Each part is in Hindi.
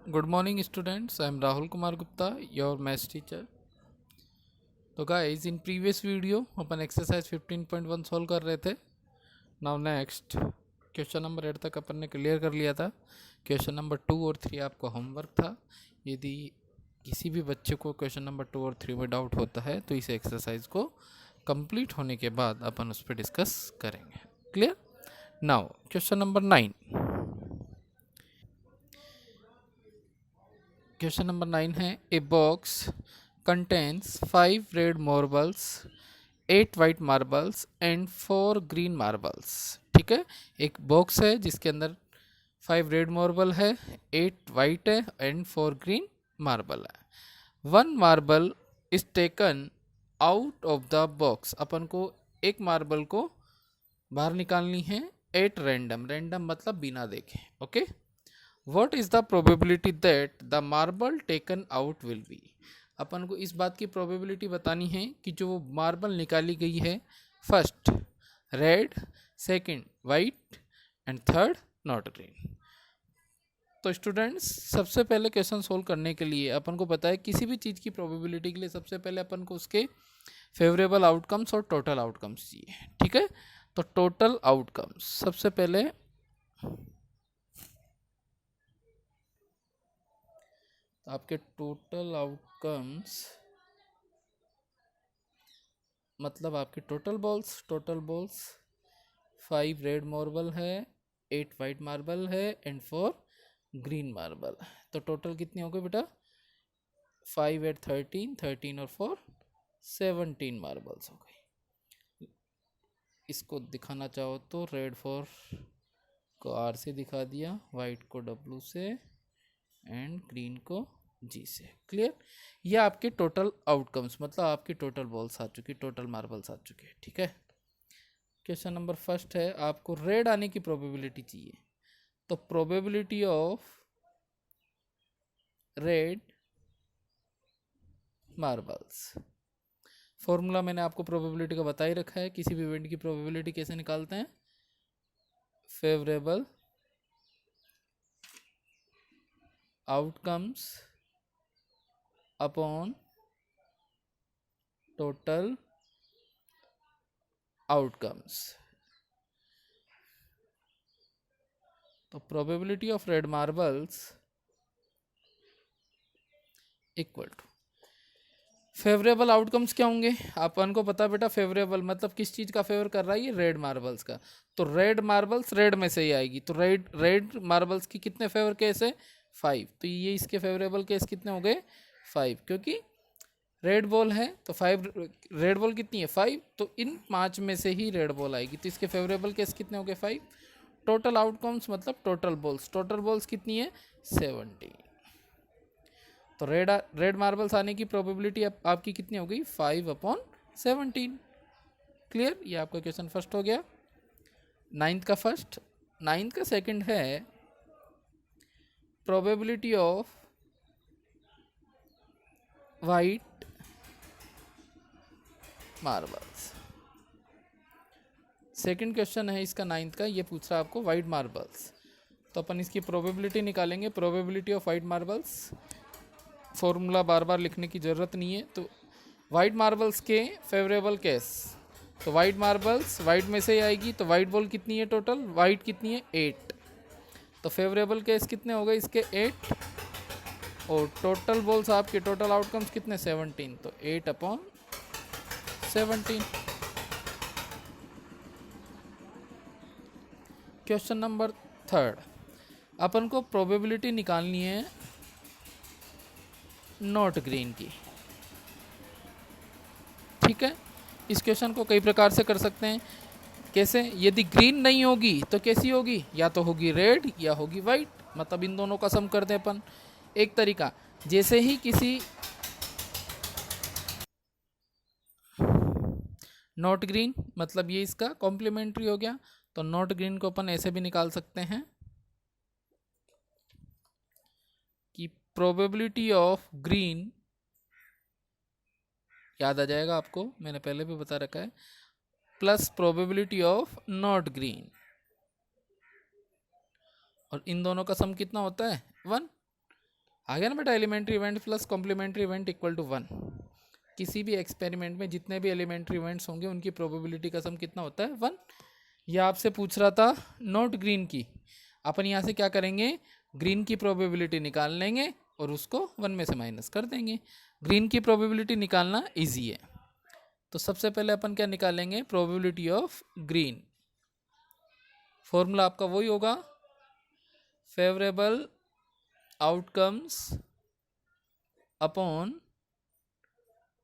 Good morning students, I am Rahul Kumar Gupta, your maths teacher. तो गाइस, इन प्रीवियस वीडियो अपन एक्सरसाइज 15.1 सॉल्व कर रहे थे। नाउ नेक्स्ट क्वेश्चन नंबर 8 तक अपन ने क्लियर कर लिया था। क्वेश्चन नंबर 2 और 3 आपको होमवर्क था। यदि किसी भी बच्चे को क्वेश्चन नंबर 2 और 3 में डाउट होता है तो इस एक्सरसाइज को कंप्लीट होने के बाद अपन उस पर डिस्कस करेंगे। Clear? Now question number 9। Question number 9 है, a box contains 5 red marbles, 8 white marbles and 4 green marbles. ठीक है, एक बॉक्स है जिसके अंदर 5 रेड मार्बल है, 8 वाइट है एंड 4 ग्रीन मार्बल है। 1 marble is taken out of the box. अपन को एक मार्बल को बाहर निकालनी है एट रैंडम। रैंडम मतलब बिना देखे। Okay, what is the probability that the marble taken out will be. अपन को इस बात की प्रोबेबिलिटी बतानी है कि जो मार्बल निकाली गई है, first red, second white and third not green. तो स्टूडेंट्स, सबसे पहले क्वेश्चन सोल्व करने के लिए अपन को पता है किसी भी चीज़ की प्रोबेबिलिटी के लिए सबसे पहले अपन को उसके फेवरेबल आउटकम्स और टोटल आउटकम्स चाहिए। ठीक है, तो टोटल आउटकम्स सबसे पहले आपके टोटल आउटकम्स मतलब आपके टोटल बॉल्स 5 रेड मार्बल है, 8 वाइट मार्बल है एंड 4 ग्रीन मार्बल। तो टोटल कितने हो गए बेटा? 5 8 13, 13 और 4 17 मार्बल्स हो गई। इसको दिखाना चाहो तो रेड 4 को आर से दिखा दिया, वाइट को डब्लू से एंड ग्रीन को जी से। क्लियर? ये आपके टोटल आउटकम्स मतलब आपकी टोटल बॉल्स आ चुकी, टोटल मार्बल्स आ चुके। ठीक है, क्वेश्चन नंबर फर्स्ट है, आपको रेड आने की प्रोबेबिलिटी चाहिए। तो probability of red marbles, formula मैंने आपको प्रोबेबिलिटी का बता ही रखा है। किसी भी इवेंट की प्रोबेबिलिटी कैसे निकालते हैं? Favourable outcomes upon total outcomes. तो probability of red marbles equal to favourable outcomes क्या होंगे? अपन को पता बेटा, फेवरेबल मतलब किस चीज़ का फेवर कर रहा है? ये रेड मार्बल्स का। तो रेड मार्बल्स रेड में से ही आएगी। तो रेड मार्बल्स की कितने फेवर केस है? 5। तो ये इसके फेवरेबल केस कितने हो गए? 5, क्योंकि रेड बॉल है तो 5। रेड बॉल कितनी है? 5। तो इन 5 में से ही रेड बॉल आएगी। तो इसके फेवरेबल केस कितने हो गए? 5। टोटल आउटकम्स मतलब टोटल बॉल्स कितनी है? 70। तो रेड मार्बल्स आने की प्रोबेबिलिटी आपकी कितनी हो गई? 5/17। क्लियर? ये आपका क्वेश्चन फर्स्ट हो गया। नाइन्थ का सेकंड है, probability of white marbles. Second question है इसका नाइन्थ का, ये पूछ रहा है आपको वाइट मार्बल्स। तो अपन इसकी प्रोबेबिलिटी निकालेंगे। Probability of white marbles, formula बार बार लिखने की ज़रूरत नहीं है। तो वाइट मार्बल्स के फेवरेबल केस, तो वाइट मार्बल्स वाइट में से ही आएगी। तो वाइट बॉल कितनी है टोटल? वाइट कितनी है? 8। तो फेवरेबल केस कितने हो गए इसके? 8। और टोटल बॉल्स आपके टोटल आउटकम्स कितने? 17। तो 8/17। क्वेश्चन नंबर थर्ड, अपन को प्रोबेबिलिटी निकालनी है नॉट ग्रीन की। ठीक है, इस क्वेश्चन को कई प्रकार से कर सकते हैं। कैसे? यदि ग्रीन नहीं होगी तो कैसी होगी? या तो होगी रेड या होगी वाइट, मतलब इन दोनों का सम कर दें अपन। एक तरीका, जैसे ही किसी नॉट ग्रीन मतलब ये इसका कॉम्प्लीमेंट्री हो गया। तो नॉट ग्रीन को अपन ऐसे भी निकाल सकते हैं कि प्रोबेबिलिटी ऑफ ग्रीन, याद आ जाएगा आपको, मैंने पहले भी बता रखा है, plus probability of not green. और इन दोनों का सम कितना होता है? 1। आ गया ना बेटा, elementary event plus complementary event equal to 1। किसी भी एक्सपेरिमेंट में जितने भी एलिमेंट्री इवेंट्स होंगे उनकी प्रोबेबिलिटी का सम कितना होता है, 1। यह आपसे पूछ रहा था नॉट ग्रीन की, अपन यहाँ से क्या करेंगे, ग्रीन की प्रोबेबिलिटी निकाल लेंगे और उसको 1 में से माइनस कर देंगे। ग्रीन की प्रोबेबिलिटी निकालना इजी है, तो सबसे पहले अपन क्या निकालेंगे, प्रोबेबिलिटी ऑफ ग्रीन। फॉर्मूला आपका वही होगा, favourable outcomes upon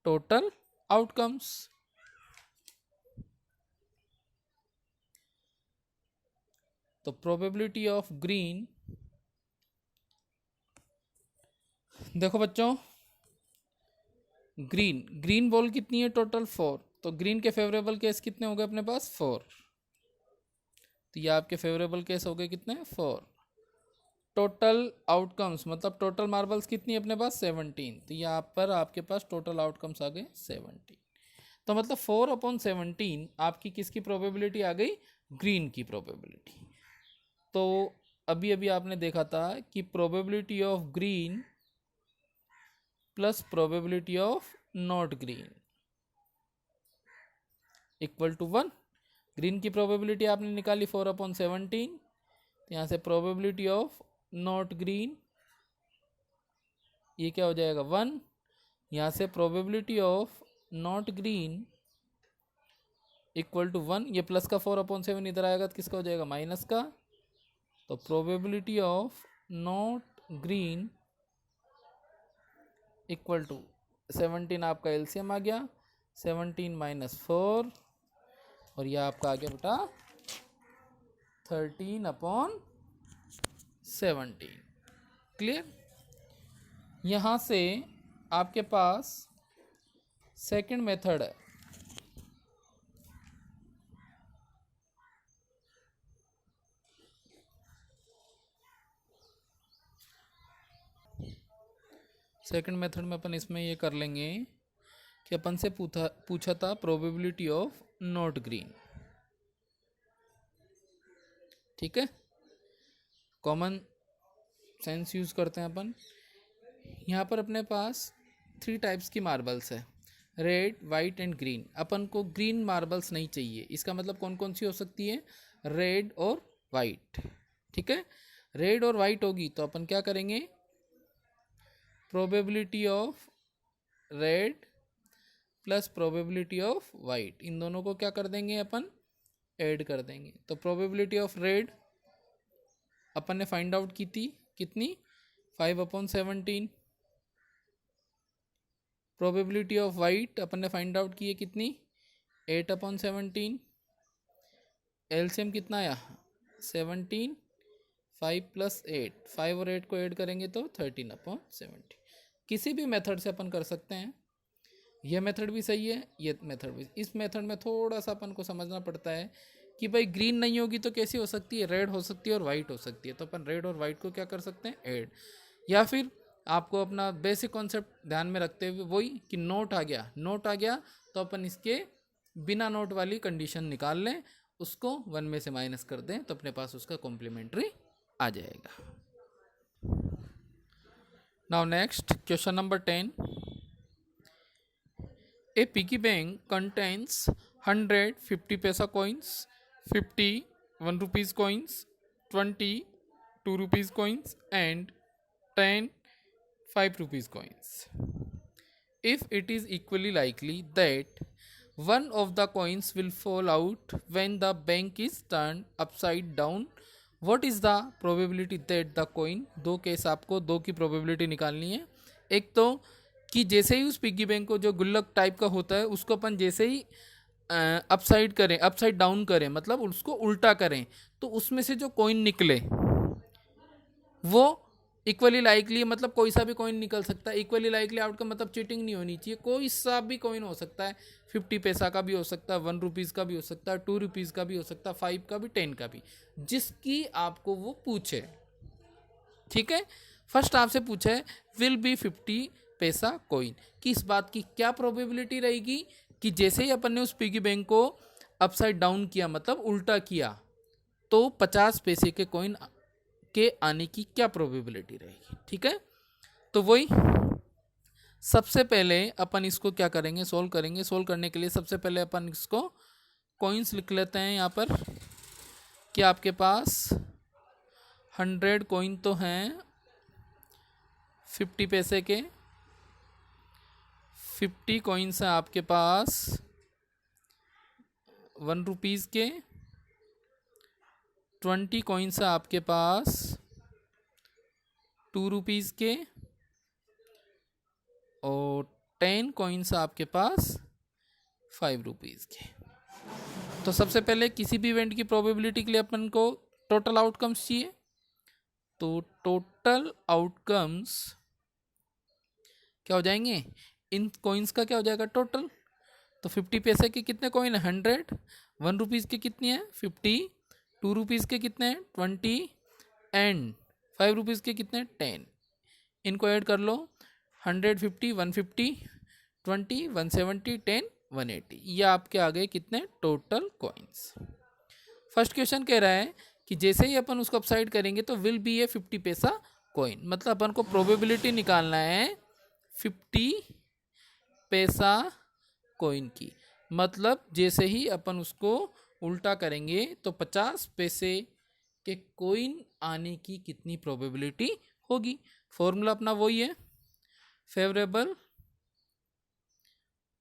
total outcomes. तो प्रोबेबिलिटी ऑफ ग्रीन, देखो बच्चों, ग्रीन बॉल कितनी है टोटल 4, तो ग्रीन के फेवरेबल केस कितने हो गए अपने पास 4, तो ये आपके फेवरेबल केस हो गए कितने 4। टोटल आउटकम्स मतलब टोटल मार्बल्स कितनी है अपने पास 17, तो यहाँ पर आपके पास टोटल आउटकम्स आ गए 17। तो मतलब 4/17 आपकी किसकी प्रोबेबिलिटी आ गई, ग्रीन की प्रोबेबिलिटी। तो अभी अभी आपने देखा था कि probability of green plus probability of not green equal to 1। Green की प्रोबेबिलिटी आपने निकाली 4/17, यहाँ से प्रोबेबिलिटी ऑफ नॉट ग्रीन ये क्या हो जाएगा 1, यहाँ से probability of not green equal to 1, ये प्लस का 4/7 इधर आएगा तो किसका हो जाएगा माइनस का, तो probability of not green equal to 17, आपका एलसीएम आ गया 17 - 4 और यह आपका आ गया बेटा 13/17। क्लियर। यहाँ से आपके पास सेकंड मेथड है, सेकंड मेथड में अपन इसमें ये कर लेंगे कि अपन से पूछा था प्रोबेबिलिटी ऑफ नॉट ग्रीन। ठीक है, कॉमन सेंस यूज करते हैं अपन। यहाँ पर अपने पास 3 टाइप्स की मार्बल्स है, रेड वाइट एंड ग्रीन। अपन को ग्रीन मार्बल्स नहीं चाहिए, इसका मतलब कौन कौन सी हो सकती है, रेड और वाइट। ठीक है, रेड और वाइट होगी तो अपन क्या करेंगे, probability of red plus probability of white, इन दोनों को क्या कर देंगे अपन, ऐड कर देंगे। तो प्रोबेबिलिटी ऑफ रेड अपन ने फाइंड आउट की थी कितनी, 5/17। प्रोबेबिलिटी ऑफ वाइट अपन ने फाइंड आउट की है कितनी, 8/17। एलसीएम कितना आया 17, 5 + 8, 5 और 8 को ऐड करेंगे तो 13/17। किसी भी मेथड से अपन कर सकते हैं, यह मेथड भी सही है, ये मेथड भी। इस मेथड में थोड़ा सा अपन को समझना पड़ता है कि भाई ग्रीन नहीं होगी तो कैसी हो सकती है, रेड हो सकती है और वाइट हो सकती है। तो अपन रेड और वाइट को क्या कर सकते हैं, ऐड। या फिर आपको अपना बेसिक कॉन्सेप्ट ध्यान में रखते हुए वही कि नोट आ गया तो अपन इसके बिना नोट वाली कंडीशन निकाल लें, उसको 1 में से माइनस कर दें तो अपने पास उसका कॉम्प्लीमेंट्री आ जाएगा। Now next question number 10। A piggy bank contains 100 50 paisa coins, 50 1 rupees coins, 20 2 rupees coins, and 10 5 rupees coins. If it is equally likely that one of the coins will fall out when the bank is turned upside down, what is the probability that the coin, दो केस आपको दो की प्रोबेबिलिटी निकालनी है। एक तो कि जैसे ही उस पिग्गी बैंक को, जो गुल्लक टाइप का होता है, उसको अपन जैसे ही अपसाइड डाउन करें मतलब उसको उल्टा करें, तो उसमें से जो कॉइन निकले वो इक्वली लाइकली, मतलब कोई सा भी कॉइन निकल सकता है। इक्वली लाइकली आउटकम मतलब चीटिंग नहीं होनी चाहिए, कोई सा भी कॉइन हो सकता है, 50 पैसा का भी हो सकता है, 1 रुपीज़ का भी हो सकता है, 2 रुपीज़ का भी हो सकता है, 5 का भी, 10 का भी, जिसकी आपको वो पूछे। ठीक है, फर्स्ट आपसे पूछा है विल बी 50 पैसा कॉइन, कि इस बात की क्या प्रोबेबिलिटी रहेगी कि जैसे ही अपन ने उस पिगी बैंक को अपसाइड डाउन किया मतलब उल्टा किया, तो 50 पैसे के कॉइन के आने की क्या प्रोबेबिलिटी रहेगी। ठीक है, तो वही सबसे पहले अपन इसको क्या करेंगे, सोल्व करेंगे। सोल्व करने के लिए सबसे पहले अपन इसको कॉइन्स लिख लेते हैं यहाँ पर कि आपके पास 100 कॉइन तो हैं 50 पैसे के, 50 कॉइन्स हैं आपके पास 1 रुपीज़ के, 20 कॉइन्स हैं आपके पास 2 रुपीज़ के, और 10 कॉइन्स आपके पास 5 रुपीज़ के। तो सबसे पहले किसी भी इवेंट की प्रोबेबिलिटी के लिए अपन को टोटल आउटकम्स चाहिए। तो टोटल आउटकम्स क्या हो जाएंगे, इन कॉइन्स का क्या हो जाएगा टोटल। तो 50 पैसे के कितने कॉइन है 100, 1 रुपीज़ के कितनी है 50, 2 रुपीज़ के कितने हैं 20 एंड 5 रुपीज़ के कितने 10। इनको ऐड कर लो 100, 50, 150, 20, 170, 10, 180। ये आपके आ गए कितने टोटल कॉइन्स। फर्स्ट क्वेश्चन कह रहा है कि जैसे ही अपन उसको अपसाइड करेंगे तो विल बी ए 50 पैसा कॉइन, मतलब अपन को प्रोबेबिलिटी निकालना है 50 पैसा कॉइन की। मतलब जैसे ही अपन उसको उल्टा करेंगे तो 50 पैसे के कॉइन आने की कितनी प्रोबेबिलिटी होगी। फॉर्मूला अपना वही है, favourable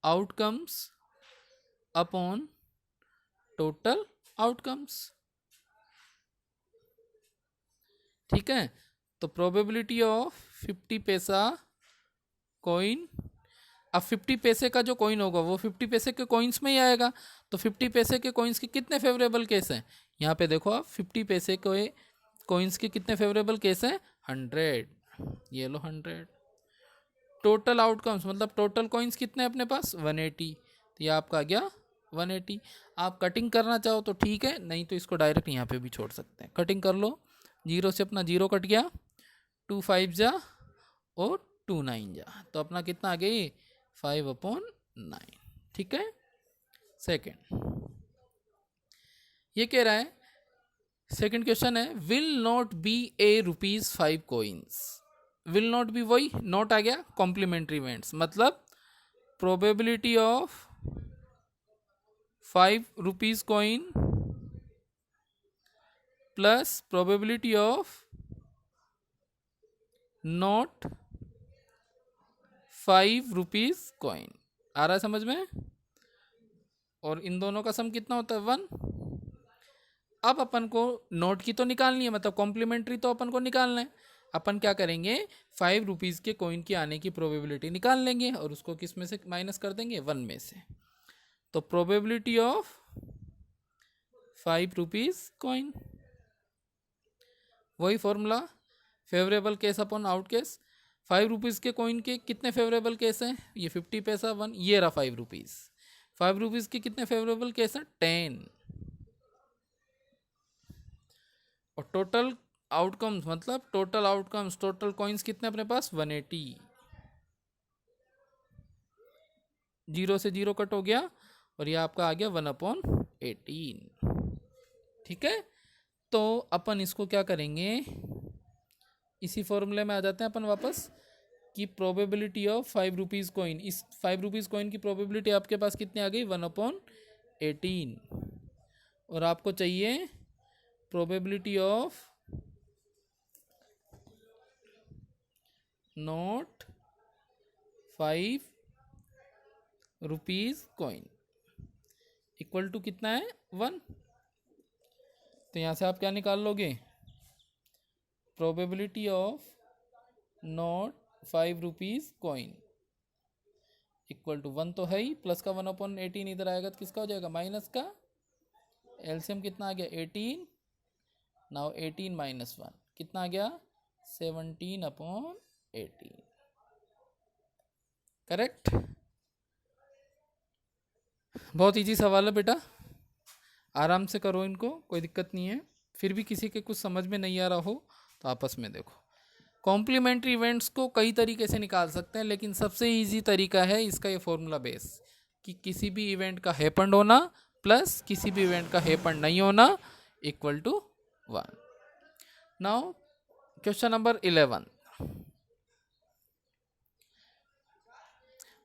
outcomes upon total outcomes. ठीक है, तो प्रोबेबिलिटी ऑफ 50 पैसा कॉइन, अब 50 पैसे का जो कॉइन होगा वो 50 पैसे के कॉइन्स में ही आएगा। तो 50 पैसे के कॉइन्स के कितने फेवरेबल केस हैं, यहाँ पे देखो आप 50 पैसे के कॉइन्स के कितने फेवरेबल केस हैं 100, ये लो 100। टोटल आउटकम्स मतलब टोटल कॉइन्स कितने अपने पास 180, तो ये आपका आ गया 180। आप कटिंग करना चाहो तो ठीक है, नहीं तो इसको डायरेक्ट यहाँ पे भी छोड़ सकते हैं। कटिंग कर लो, 0 से अपना 0 कट गया, 2 5 जा और 2 9 जा, तो अपना कितना आ गई 5/9। ठीक है। सेकेंड ये कह रहा है, सेकेंड क्वेश्चन है will not be a ₹5 coins. Will not be वही नॉट आ गया कॉम्प्लीमेंट्री इवेंट्स, मतलब probability of 5 rupees coin plus probability of not 5 rupees coin. आ रहा है समझ में। और इन दोनों का सम कितना होता है 1। अब अपन को नोट की तो निकालनी है, मतलब कॉम्प्लीमेंट्री तो अपन को निकालना है। अपन क्या करेंगे 5 रुपीज़ के कॉइन की आने की प्रोबेबिलिटी निकाल लेंगे और उसको किस में से माइनस कर देंगे 1 में से। तो प्रोबेबिलिटी ऑफ 5 रुपीज़ कॉइन, वही formula favourable case upon out case. 5 rupees के कॉइन के कितने फेवरेबल केस हैं, ये 50 पैसा 1, ये रहा 5 रुपीज़। 5 रुपीज़ के कितने फेवरेबल केस हैं 10। और टोटल आउटकम्स मतलब टोटल आउटकम्स टोटल कॉइन्स कितने अपने पास 180। 0 से 0 कट हो गया और ये आपका आ गया 1/18। ठीक है, तो अपन इसको क्या करेंगे, इसी फॉर्मूले में आ जाते हैं अपन वापस कि प्रोबेबिलिटी ऑफ 5 रुपीज़ कॉइन, इस 5 रुपीज़ कॉइन की प्रोबेबिलिटी आपके पास कितनी आ गई 1/18। और आपको चाहिए probability of not 5 rupees coin equal to कितना है 1। तो यहाँ से आप क्या निकाल लोगे, probability of not 5 rupees coin equal to 1 तो है ही, प्लस का 1/18 इधर आएगा तो किसका हो जाएगा माइनस का। एलसीएम कितना आ गया 18, नाउ 18 माइनस 1 कितना आ गया 17/18। करेक्ट। बहुत इजी सवाल है बेटा, आराम से करो इनको, कोई दिक्कत नहीं है। फिर भी किसी के कुछ समझ में नहीं आ रहा हो तो आपस में देखो। कॉम्प्लीमेंट्री इवेंट्स को कई तरीके से निकाल सकते हैं, लेकिन सबसे इजी तरीका है इसका ये फॉर्मूला बेस कि किसी भी इवेंट का हैपेंड होना प्लस किसी भी इवेंट का हैपेंड नहीं होना equal to 1। Now question number 11,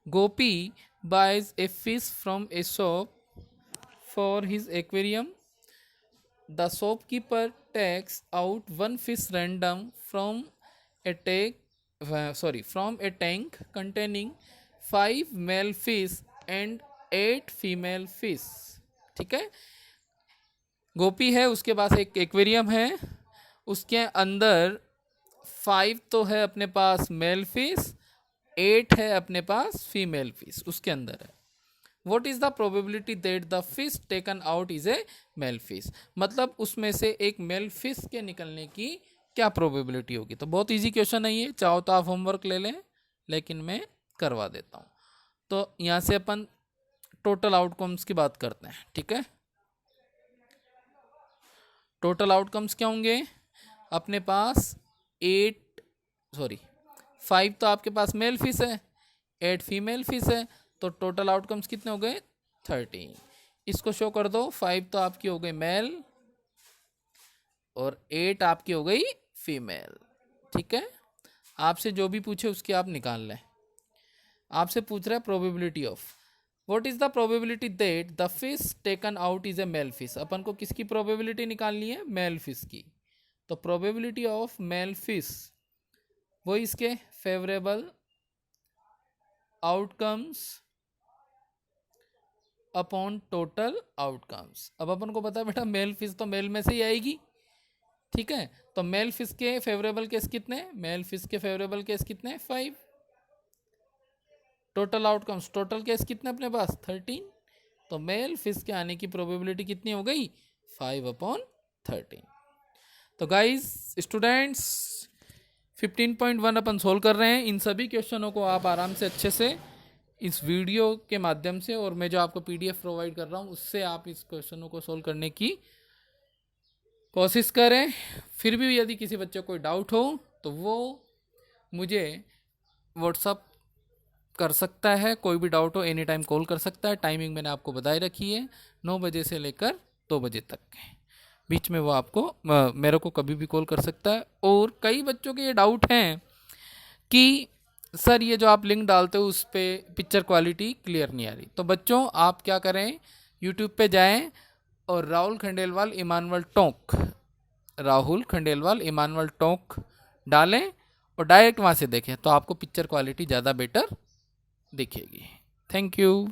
Gopi buys a fish from a shop for his aquarium. The shopkeeper takes out one fish random from a tank containing 5 male fish and 8 female fish. ठीक है, गोपी है, उसके पास एक एक्वेरियम है, उसके अंदर 5 तो है अपने पास मेल फिश, 8 है अपने पास फीमेल फिश उसके अंदर है। What is the probability that the fish taken out is a male fish, मतलब उसमें से एक मेल फिश के निकलने की क्या प्रोबेबिलिटी होगी। तो बहुत इजी क्वेश्चन है ये, चाहो तो आप होमवर्क ले लें, लेकिन मैं करवा देता हूँ। तो यहाँ से अपन टोटल आउटकम्स की बात करते हैं। ठीक है, टोटल आउटकम्स क्या होंगे, अपने पास 5 तो आपके पास मेल फिश है, 8 फीमेल फिश है, तो टोटल आउटकम्स कितने हो गए 13। इसको शो कर दो, 5 तो आपकी हो गई मेल और 8 आपकी हो गई फीमेल। ठीक है, आपसे जो भी पूछे उसकी आप निकाल लें। आपसे पूछ रहा है probability of, what is the probability that the fish taken out is a male fish. अपन को किसकी प्रोबेबिलिटी निकालनी है, मेल फिश की। तो प्रोबेबिलिटी ऑफ मेल फिश वो इसके favourable outcomes upon total outcomes. अब अपन को पता है बेटा मेल फिश तो मेल में से ही आएगी। ठीक है, तो मेल फिश के फेवरेबल केस कितने, मेल फिश के फेवरेबल केस कितने 5, टोटल आउटकम्स टोटल केस कितने अपने पास 13, तो मेल फिश के आने की प्रोबेबिलिटी कितनी हो गई 5/13। तो गाइस स्टूडेंट्स 15.1 अपन सोल्व कर रहे हैं। इन सभी क्वेश्चनों को आप आराम से अच्छे से इस वीडियो के माध्यम से और मैं जो आपको पीडीएफ प्रोवाइड कर रहा हूँ उससे आप इस क्वेश्चनों को सोल्व करने की कोशिश करें। फिर भी यदि किसी बच्चे को कोई डाउट हो तो वो मुझे व्हाट्सअप कर सकता है, कोई भी डाउट हो एनी टाइम कॉल कर सकता है। टाइमिंग मैंने आपको बताई रखी है 9 बजे से लेकर 2 बजे तक के बीच में वो आपको मेरे को कभी भी कॉल कर सकता है। और कई बच्चों के ये डाउट हैं कि सर ये जो आप लिंक डालते हो उस पर पिक्चर क्वालिटी क्लियर नहीं आ रही। तो बच्चों आप क्या करें, यूट्यूब पे जाएं और राहुल खंडेलवाल इमानुअल टॉक डालें और डायरेक्ट वहाँ से देखें, तो आपको पिक्चर क्वालिटी ज़्यादा बेटर दिखेगी। Thank you.